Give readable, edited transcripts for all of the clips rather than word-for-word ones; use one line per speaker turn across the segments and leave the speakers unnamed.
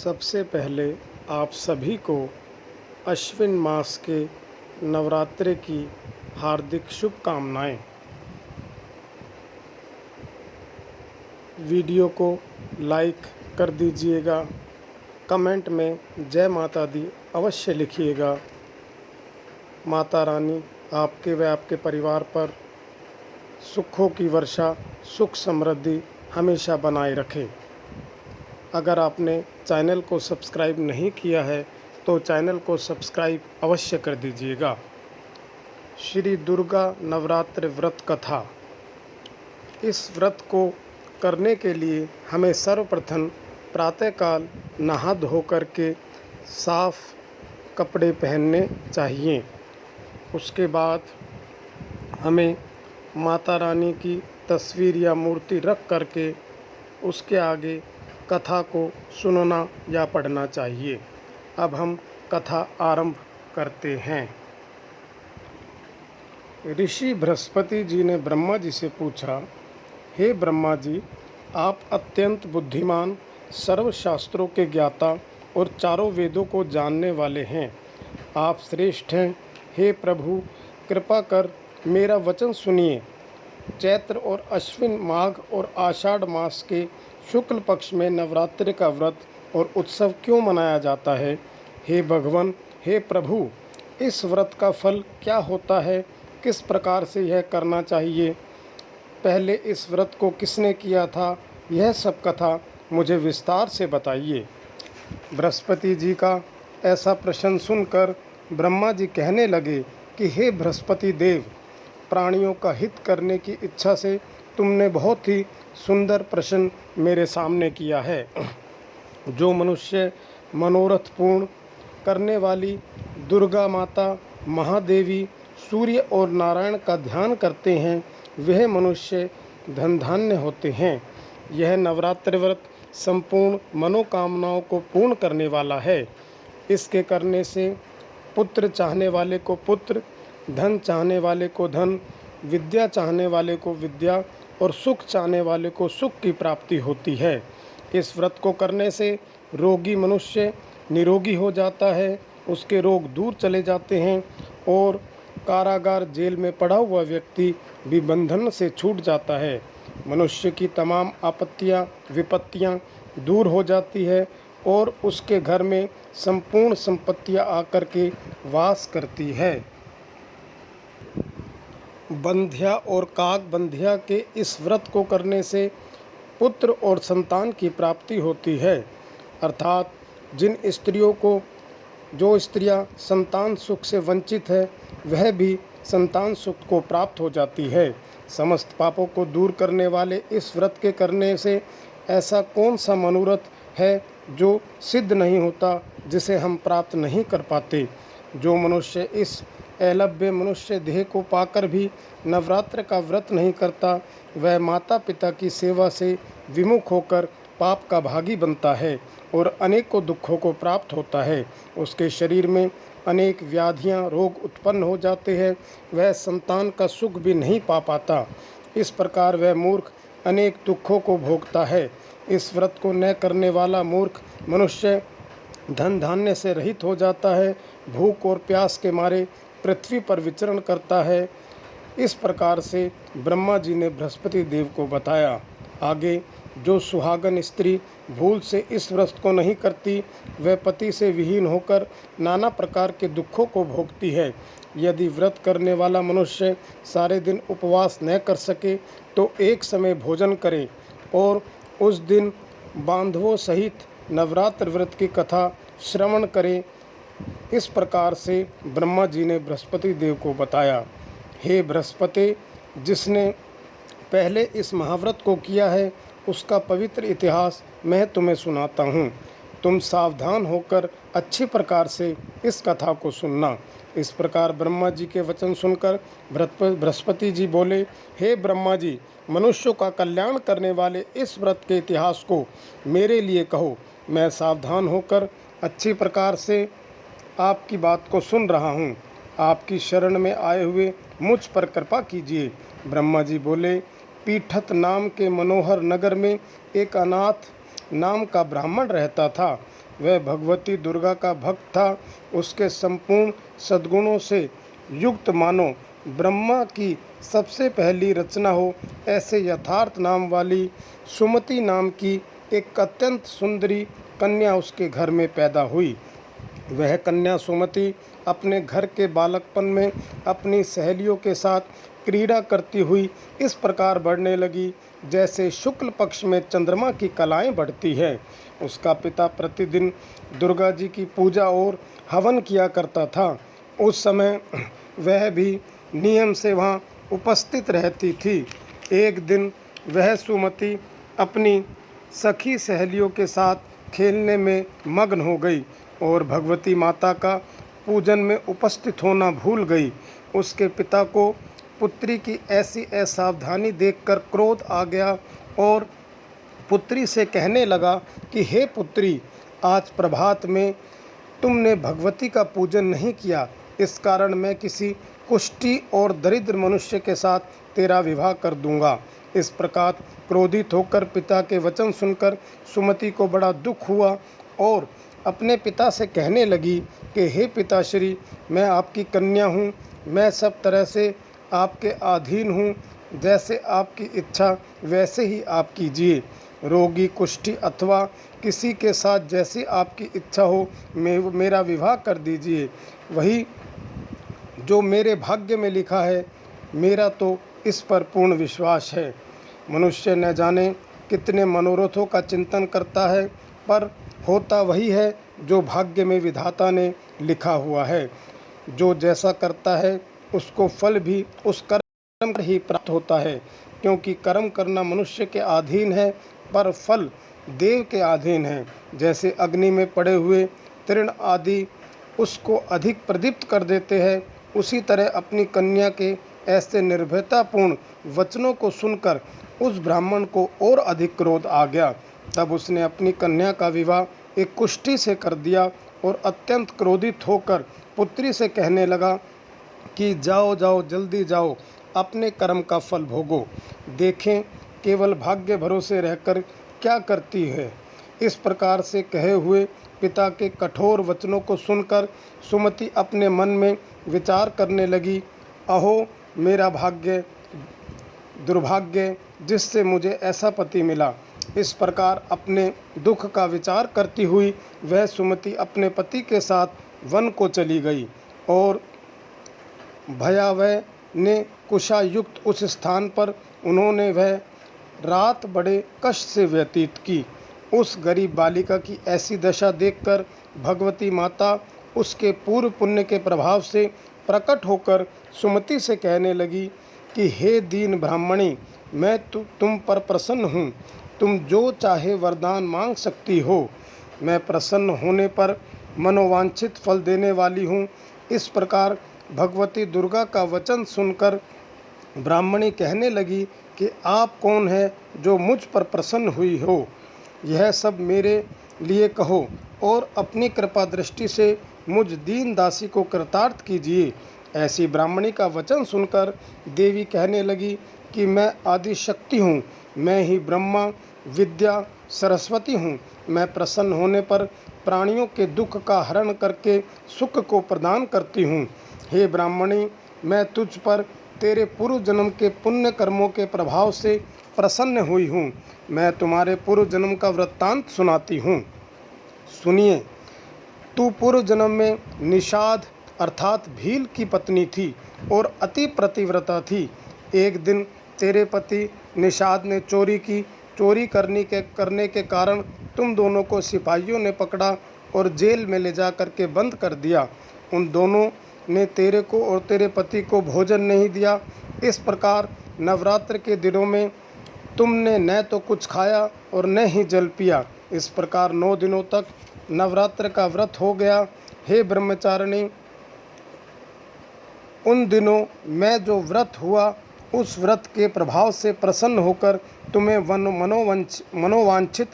सबसे पहले आप सभी को अश्विन मास के नवरात्रि की हार्दिक शुभकामनाएं। वीडियो को लाइक कर दीजिएगा, कमेंट में जय माता दी अवश्य लिखिएगा। माता रानी आपके व आपके परिवार पर सुखों की वर्षा, सुख समृद्धि हमेशा बनाए रखे। अगर आपने चैनल को सब्सक्राइब नहीं किया है तो चैनल को सब्सक्राइब अवश्य कर दीजिएगा। श्री दुर्गा नवरात्रि व्रत कथा। इस व्रत को करने के लिए हमें सर्वप्रथम प्रातःकाल नहा धो कर के साफ कपड़े पहनने चाहिए। उसके बाद हमें माता रानी की तस्वीर या मूर्ति रख करके उसके आगे कथा को सुनना या पढ़ना चाहिए। अब हम कथा आरंभ करते हैं। ऋषि बृहस्पति जी ने ब्रह्मा जी से पूछा, हे ब्रह्मा जी, आप अत्यंत बुद्धिमान, सर्व शास्त्रों के ज्ञाता और चारों वेदों को जानने वाले हैं। आप श्रेष्ठ हैं। हे प्रभु, कृपा कर मेरा वचन सुनिए। चैत्र और अश्विन, माघ और आषाढ़ मास के शुक्ल पक्ष में नवरात्रि का व्रत और उत्सव क्यों मनाया जाता है? हे भगवान, हे प्रभु, इस व्रत का फल क्या होता है? किस प्रकार से यह करना चाहिए? पहले इस व्रत को किसने किया था? यह सब कथा मुझे विस्तार से बताइए। बृहस्पति जी का ऐसा प्रश्न सुनकर ब्रह्मा जी कहने लगे कि हे बृहस्पति देव, प्राणियों का हित करने की इच्छा से तुमने बहुत ही सुंदर प्रश्न मेरे सामने किया है। जो मनुष्य मनोरथ पूर्ण करने वाली दुर्गा माता, महादेवी, सूर्य और नारायण का ध्यान करते हैं, वह मनुष्य धन धान्य होते हैं। यह नवरात्रि व्रत संपूर्ण मनोकामनाओं को पूर्ण करने वाला है। इसके करने से पुत्र चाहने वाले को पुत्र, धन चाहने वाले को धन, विद्या चाहने वाले को विद्या और सुख चाहने वाले को सुख की प्राप्ति होती है। इस व्रत को करने से रोगी मनुष्य निरोगी हो जाता है, उसके रोग दूर चले जाते हैं और कारागार जेल में पड़ा हुआ व्यक्ति भी बंधन से छूट जाता है। मनुष्य की तमाम आपत्तियां, विपत्तियां दूर हो जाती है और उसके घर में संपूर्ण संपत्तियां आकर के वास करती है। बंध्या और काक बंध्या के इस व्रत को करने से पुत्र और संतान की प्राप्ति होती है। अर्थात जो स्त्रियां संतान सुख से वंचित है, वह भी संतान सुख को प्राप्त हो जाती है। समस्त पापों को दूर करने वाले इस व्रत के करने से ऐसा कौन सा मनोरथ है जो सिद्ध नहीं होता, जिसे हम प्राप्त नहीं कर पाते। जो मनुष्य इस अलभ्य मनुष्य देह को पाकर भी नवरात्र का व्रत नहीं करता, वह माता पिता की सेवा से विमुख होकर पाप का भागी बनता है और अनेकों दुखों को प्राप्त होता है। उसके शरीर में अनेक व्याधियां, रोग उत्पन्न हो जाते हैं। वह संतान का सुख भी नहीं पा पाता। इस प्रकार वह मूर्ख अनेक दुखों को भोगता है। इस व्रत को न करने वाला मूर्ख मनुष्य धन धान्य से रहित हो जाता है, भूख और प्यास के मारे पृथ्वी पर विचरण करता है। इस प्रकार से ब्रह्मा जी ने बृहस्पति देव को बताया। आगे, जो सुहागन स्त्री भूल से इस व्रत को नहीं करती, वह पति से विहीन होकर नाना प्रकार के दुखों को भोगती है। यदि व्रत करने वाला मनुष्य सारे दिन उपवास न कर सके तो एक समय भोजन करे और उस दिन बांधवों सहित नवरात्र व्रत की कथा श्रवण करे। इस प्रकार से ब्रह्मा जी ने बृहस्पति देव को बताया। हे बृहस्पति, जिसने पहले इस महाव्रत को किया है, उसका पवित्र इतिहास मैं तुम्हें सुनाता हूँ। तुम सावधान होकर अच्छी प्रकार से इस कथा को सुनना। इस प्रकार ब्रह्मा जी के वचन सुनकर बृहस्पति जी बोले, हे ब्रह्मा जी, मनुष्यों का कल्याण करने वाले इस व्रत के इतिहास को मेरे लिए कहो। मैं सावधान होकर अच्छी प्रकार से आपकी बात को सुन रहा हूँ। आपकी शरण में आए हुए मुझ पर कृपा कीजिए। ब्रह्मा जी बोले, पीठत नाम के मनोहर नगर में एक अनाथ नाम का ब्राह्मण रहता था। वह भगवती दुर्गा का भक्त था। उसके संपूर्ण सद्गुणों से युक्त मानो ब्रह्मा की सबसे पहली रचना हो, ऐसे यथार्थ नाम वाली सुमति नाम की एक अत्यंत सुंदरी कन्या उसके घर में पैदा हुई। वह कन्या सुमति अपने घर के बालकपन में अपनी सहेलियों के साथ क्रीड़ा करती हुई इस प्रकार बढ़ने लगी जैसे शुक्ल पक्ष में चंद्रमा की कलाएं बढ़ती है। उसका पिता प्रतिदिन दुर्गा जी की पूजा और हवन किया करता था। उस समय वह भी नियम से वहाँ उपस्थित रहती थी। एक दिन वह सुमति अपनी सखी सहेलियों के साथ खेलने में मग्न हो गई और भगवती माता का पूजन में उपस्थित होना भूल गई। उसके पिता को पुत्री की ऐसी असावधानी देखकर क्रोध आ गया और पुत्री से कहने लगा कि हे पुत्री, आज प्रभात में तुमने भगवती का पूजन नहीं किया, इस कारण मैं किसी कुष्ठी और दरिद्र मनुष्य के साथ तेरा विवाह कर दूंगा। इस प्रकार क्रोधित होकर पिता के वचन सुनकर सुमति को बड़ा दुख हुआ और अपने पिता से कहने लगी कि हे पिताश्री, मैं आपकी कन्या हूँ, मैं सब तरह से आपके अधीन हूँ, जैसे आपकी इच्छा वैसे ही आप कीजिए। रोगी, कुष्ठी अथवा किसी के साथ जैसी आपकी इच्छा हो मेरा विवाह कर दीजिए, वही जो मेरे भाग्य में लिखा है। मेरा तो इस पर पूर्ण विश्वास है। मनुष्य न जाने कितने मनोरथों का चिंतन करता है, पर होता वही है जो भाग्य में विधाता ने लिखा हुआ है। जो जैसा करता है उसको फल भी उस कर्म ही प्राप्त होता है, क्योंकि कर्म करना मनुष्य के अधीन है पर फल देव के अधीन है। जैसे अग्नि में पड़े हुए तृण आदि उसको अधिक प्रदीप्त कर देते हैं, उसी तरह अपनी कन्या के ऐसे निर्भयतापूर्ण वचनों को सुनकर उस ब्राह्मण को और अधिक क्रोध आ गया। तब उसने अपनी कन्या का विवाह एक कुष्ठी से कर दिया और अत्यंत क्रोधित होकर पुत्री से कहने लगा कि जाओ जाओ, जल्दी जाओ, अपने कर्म का फल भोगो। देखें केवल भाग्य भरोसे रहकर क्या करती है। इस प्रकार से कहे हुए पिता के कठोर वचनों को सुनकर सुमति अपने मन में विचार करने लगी, अहो मेरा भाग्य दुर्भाग्य, जिससे मुझे ऐसा पति मिला। इस प्रकार अपने दुख का विचार करती हुई वह सुमति अपने पति के साथ वन को चली गई और भयावह ने कुशायुक्त उस स्थान पर उन्होंने वह रात बड़े कष्ट से व्यतीत की। उस गरीब बालिका की ऐसी दशा देखकर भगवती माता उसके पूर्व पुण्य के प्रभाव से प्रकट होकर सुमति से कहने लगी कि हे दीन ब्राह्मणी, मैं तुम पर प्रसन्न हूँ, तुम जो चाहे वरदान मांग सकती हो। मैं प्रसन्न होने पर मनोवांछित फल देने वाली हूँ। इस प्रकार भगवती दुर्गा का वचन सुनकर ब्राह्मणी कहने लगी कि आप कौन है जो मुझ पर प्रसन्न हुई हो, यह सब मेरे लिए कहो और अपनी कृपा दृष्टि से मुझ दीन दासी को कृतार्थ कीजिए। ऐसी ब्राह्मणी का वचन सुनकर देवी कहने लगी कि मैं आदि शक्ति हूँ, मैं ही ब्रह्मा विद्या सरस्वती हूँ। मैं प्रसन्न होने पर प्राणियों के दुख का हरण करके सुख को प्रदान करती हूँ। हे ब्राह्मणी, मैं तुझ पर तेरे पूर्व जन्म के पुण्य कर्मों के प्रभाव से प्रसन्न हुई हूँ। मैं तुम्हारे पूर्व जन्म का वृत्तांत सुनाती हूँ, सुनिए। तू पूर्व जन्म में निषाद अर्थात भील की पत्नी थी और अति प्रतिव्रता थी। एक दिन तेरे पति निषाद ने चोरी की। चोरी करने के कारण तुम दोनों को सिपाहियों ने पकड़ा और जेल में ले जा करके बंद कर दिया। उन दोनों ने तेरे को और तेरे पति को भोजन नहीं दिया। इस प्रकार नवरात्र के दिनों में तुमने न तो कुछ खाया और न ही जल पिया। इस प्रकार 9 दिनों तक नवरात्र का व्रत हो गया। हे ब्रह्मचारिणी, उन दिनों मैं जो व्रत हुआ उस व्रत के प्रभाव से प्रसन्न होकर तुम्हें मनोवांछित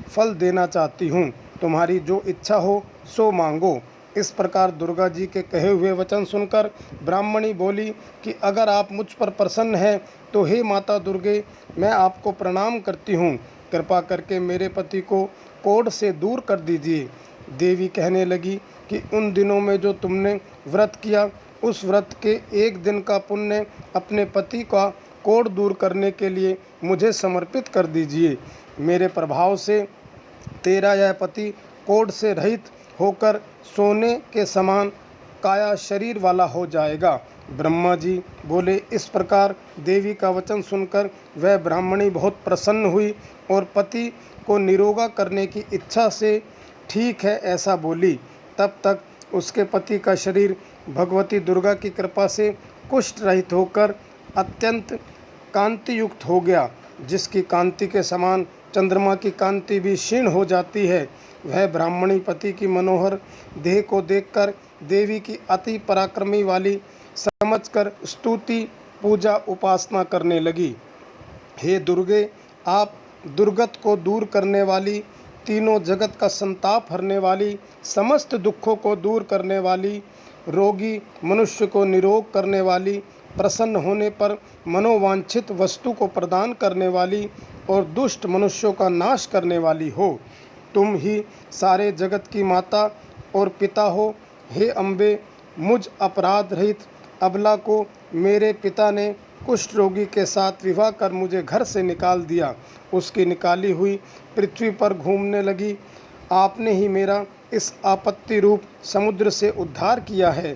फल देना चाहती हूँ। तुम्हारी जो इच्छा हो सो मांगो। इस प्रकार दुर्गा जी के कहे हुए वचन सुनकर ब्राह्मणी बोली कि अगर आप मुझ पर प्रसन्न हैं तो हे माता दुर्गे, मैं आपको प्रणाम करती हूँ। कृपा करके मेरे पति को कोढ़ से दूर कर दीजिए। देवी कहने लगी कि उन दिनों में जो तुमने व्रत किया, उस व्रत के एक दिन का पुण्य अपने पति का कोढ़ दूर करने के लिए मुझे समर्पित कर दीजिए। मेरे प्रभाव से तेरा यह पति कोढ़ से रहित होकर सोने के समान काया शरीर वाला हो जाएगा। ब्रह्मा जी बोले। इस प्रकार देवी का वचन सुनकर वह ब्राह्मणी बहुत प्रसन्न हुई और पति को निरोगा करने की इच्छा से ठीक है ऐसा बोली। तब तक उसके पति का शरीर भगवती दुर्गा की कृपा से कुष्ठ रहित होकर अत्यंत कांति युक्त हो गया, जिसकी कांति के समान चंद्रमा की कांति भी क्षीण हो जाती है। वह ब्राह्मणी पति की मनोहर देह को देखकर देवी की अति पराक्रमी वाली समझकर स्तुति पूजा उपासना करने लगी। हे दुर्गे, आप दुर्गत को दूर करने वाली, तीनों जगत का संताप हरने वाली, समस्त दुखों को दूर करने वाली, रोगी मनुष्य को निरोग करने वाली, प्रसन्न होने पर मनोवांछित वस्तु को प्रदान करने वाली और दुष्ट मनुष्यों का नाश करने वाली हो। तुम ही सारे जगत की माता और पिता हो। हे अम्बे, मुझ अपराध रहित अबला को मेरे पिता ने कुष्ठ रोगी के साथ विवाह कर मुझे घर से निकाल दिया। उसकी निकाली हुई पृथ्वी पर घूमने लगी। आपने ही मेरा इस आपत्ति रूप समुद्र से उद्धार किया है।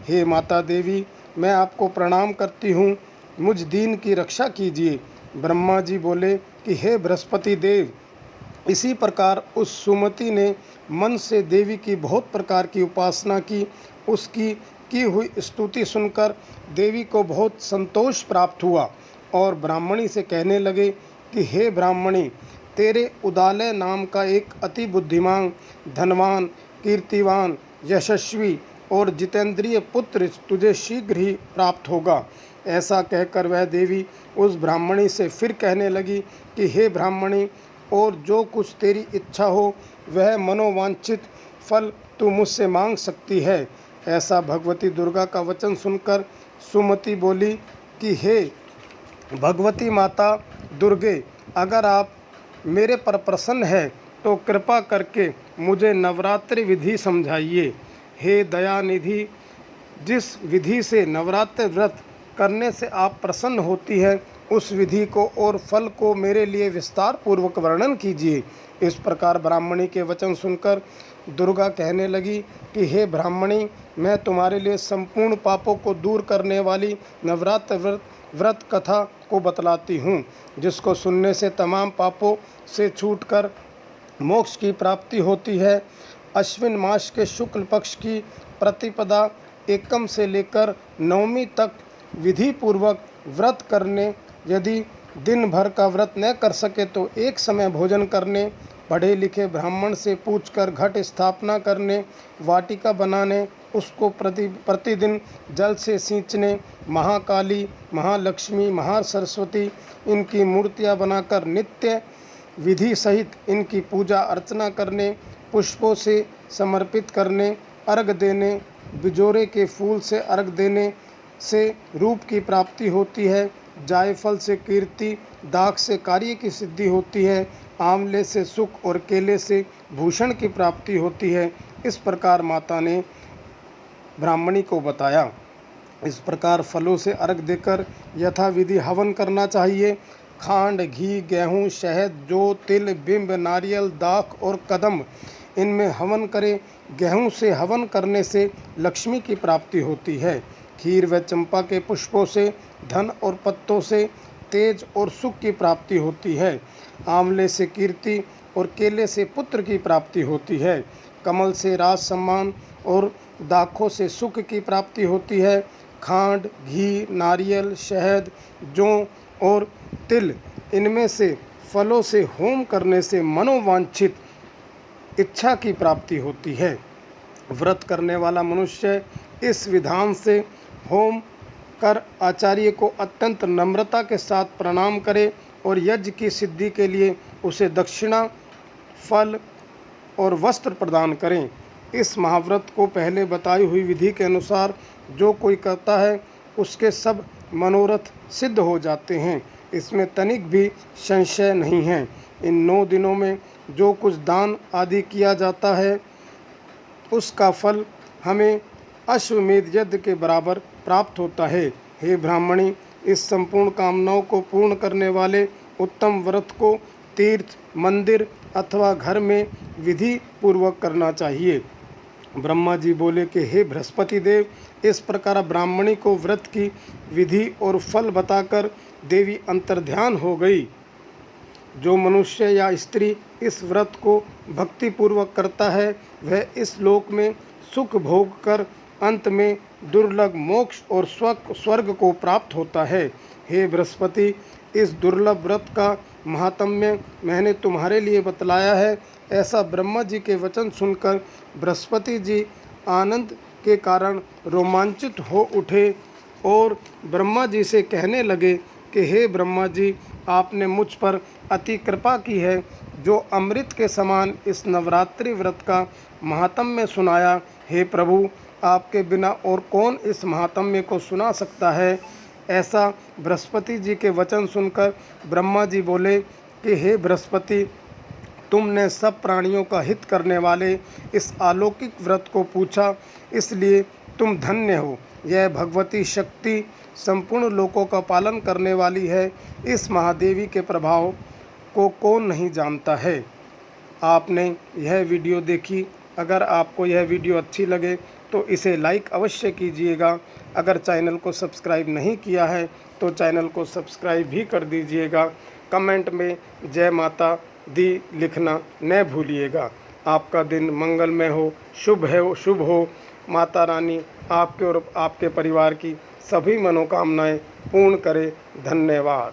हे माता देवी, मैं आपको प्रणाम करती हूँ, मुझ दीन की रक्षा कीजिए। ब्रह्मा जी बोले कि हे बृहस्पति देव, इसी प्रकार उस सुमति ने मन से देवी की बहुत प्रकार की उपासना की। उसकी की हुई स्तुति सुनकर देवी को बहुत संतोष प्राप्त हुआ और ब्राह्मणी से कहने लगे कि हे ब्राह्मणी, तेरे उदालय नाम का एक अति बुद्धिमान, धनवान, कीर्तिवान, यशस्वी और जितेंद्रिय पुत्र तुझे शीघ्र ही प्राप्त होगा। ऐसा कहकर वह देवी उस ब्राह्मणी से फिर कहने लगी कि हे ब्राह्मणी, और जो कुछ तेरी इच्छा हो वह मनोवांछित फल तू मुझसे मांग सकती है। ऐसा भगवती दुर्गा का वचन सुनकर सुमति बोली कि हे भगवती माता दुर्गे, अगर आप मेरे पर प्रसन्न है तो कृपा करके मुझे नवरात्रि विधि समझाइए। हे दयानिधि, जिस विधि से नवरात्रि व्रत करने से आप प्रसन्न होती है, उस विधि को और फल को मेरे लिए विस्तार पूर्वक वर्णन कीजिए। इस प्रकार ब्राह्मणी के वचन सुनकर दुर्गा कहने लगी कि हे ब्राह्मणी, मैं तुम्हारे लिए संपूर्ण पापों को दूर करने वाली नवरात्र व्रत कथा को बतलाती हूँ, जिसको सुनने से तमाम पापों से छूटकर मोक्ष की प्राप्ति होती है। अश्विन मास के शुक्ल पक्ष की प्रतिपदा एकम से लेकर नवमी तक विधि पूर्वक व्रत करने, यदि दिन भर का व्रत न कर सके तो एक समय भोजन करने, पढ़े लिखे ब्राह्मण से पूछकर घट स्थापना करने, वाटिका बनाने, उसको प्रतिदिन जल से सींचने, महाकाली, महालक्ष्मी, महासरस्वती इनकी मूर्तियां बनाकर नित्य विधि सहित इनकी पूजा अर्चना करने, पुष्पों से समर्पित करने, अर्घ देने, बिजोरे के फूल से अर्घ देने से रूप की प्राप्ति होती है। जायफल से कीर्ति, दाख से कार्य की सिद्धि होती है, आंवले से सुख और केले से भूषण की प्राप्ति होती है। इस प्रकार माता ने ब्राह्मणी को बताया। इस प्रकार फलों से अर्घ देकर यथाविधि हवन करना चाहिए। खांड, घी, गेहूँ, शहद, जौ, तिल, बिंब, नारियल, दाख और कदम्ब इनमें हवन करें। गेहूँ से हवन करने से लक्ष्मी की प्राप्ति होती है। खीर व चंपा के पुष्पों से धन और पत्तों से तेज और सुख की प्राप्ति होती है। आंवले से कीर्ति और केले से पुत्र की प्राप्ति होती है। कमल से राज सम्मान और दाखों से सुख की प्राप्ति होती है। खांड, घी, नारियल, शहद, जौ और तिल इनमें से फलों से होम करने से मनोवांछित इच्छा की प्राप्ति होती है। व्रत करने वाला मनुष्य इस विधान से होम कर आचार्य को अत्यंत नम्रता के साथ प्रणाम करे और यज्ञ की सिद्धि के लिए उसे दक्षिणा, फल और वस्त्र प्रदान करें। इस महाव्रत को पहले बताई हुई विधि के अनुसार जो कोई करता है उसके सब मनोरथ सिद्ध हो जाते हैं। इसमें तनिक भी संशय नहीं है। इन 9 दिनों में जो कुछ दान आदि किया जाता है उसका फल हमें अश्वमेध यज्ञ के बराबर प्राप्त होता है। हे ब्राह्मणी, इस संपूर्ण कामनाओं को पूर्ण करने वाले उत्तम व्रत को तीर्थ, मंदिर अथवा घर में विधि पूर्वक करना चाहिए। ब्रह्मा जी बोले कि हे बृहस्पति देव, इस प्रकार ब्राह्मणी को व्रत की विधि और फल बताकर देवी अंतर्ध्यान हो गई। जो मनुष्य या स्त्री इस व्रत को भक्ति पूर्वक करता है वह इस लोक में सुख भोग कर अंत में दुर्लभ मोक्ष और स्वर्ग को प्राप्त होता है। हे बृहस्पति, इस दुर्लभ व्रत का महात्म्य मैंने तुम्हारे लिए बतलाया है। ऐसा ब्रह्मा जी के वचन सुनकर बृहस्पति जी आनंद के कारण रोमांचित हो उठे और ब्रह्मा जी से कहने लगे कि हे ब्रह्मा जी, आपने मुझ पर अति कृपा की है। जो अमृत के समान इस नवरात्रि व्रत का महात्म्य सुनाया, हे प्रभु, आपके बिना और कौन इस महात्म्य को सुना सकता है। ऐसा बृहस्पति जी के वचन सुनकर ब्रह्मा जी बोले कि हे बृहस्पति, तुमने सब प्राणियों का हित करने वाले इस अलौकिक व्रत को पूछा, इसलिए तुम धन्य हो। यह भगवती शक्ति संपूर्ण लोकों का पालन करने वाली है। इस महादेवी के प्रभाव को कौन नहीं जानता है। आपने यह वीडियो देखी। अगर आपको यह वीडियो अच्छी लगे तो इसे लाइक अवश्य कीजिएगा। अगर चैनल को सब्सक्राइब नहीं किया है तो चैनल को सब्सक्राइब भी कर दीजिएगा। कमेंट में जय माता दी लिखना न भूलिएगा। आपका दिन मंगलमय हो, शुभ हो। माता रानी आपके और आपके परिवार की सभी मनोकामनाएं पूर्ण करे। धन्यवाद।